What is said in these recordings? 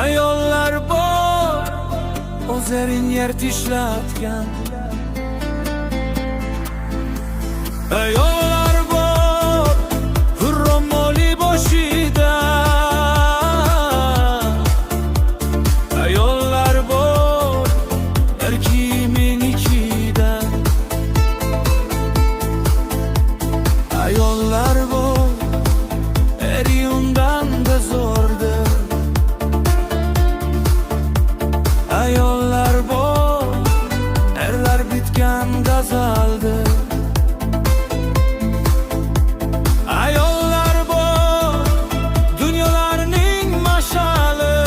ayollar bor o'zlaring yer tishlatgan. Ayollar bor hurromoli boshida, ayollar bor erki menikida, ayollar bor eri undan da zo'rdir. Ayollar bor erlar bitgan gazaldir. Ayollar bor dunyolarning mashali,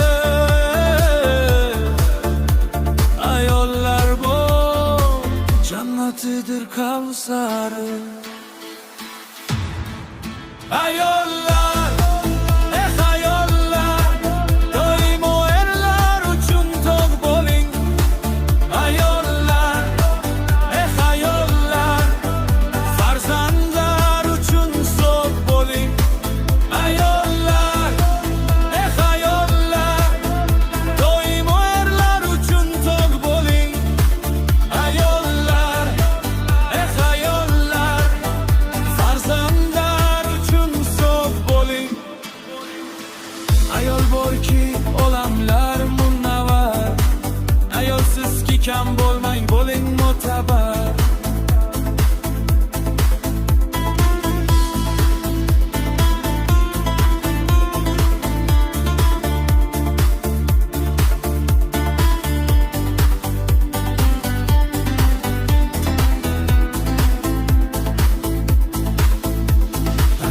ayollar bor jannatidir kavsari. Ayollar, ayollar, doimo erlar uchun tog' bo'ling. Ayollar, ayollar, farzandlar uchun so'q bo'ling. Ayollar, ayollar, doimo erlar uchun tog' bo'ling. Ayollar, ayollar, farzandlar uchun so'q bo'ling. Ayol borki olamlar munavvar, ayolsizki kam bo'lmang, bo'ling mo'tabar.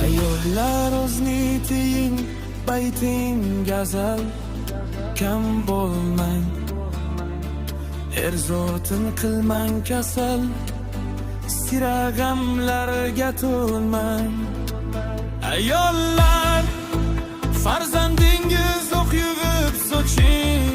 Ayollar o'zni tiying, bayting gazal, kam bo'lmang, er zotin qilmang kasal, sira g'amlarga to'lmang. Ayollar, farzandingiz o'q yuvib soching,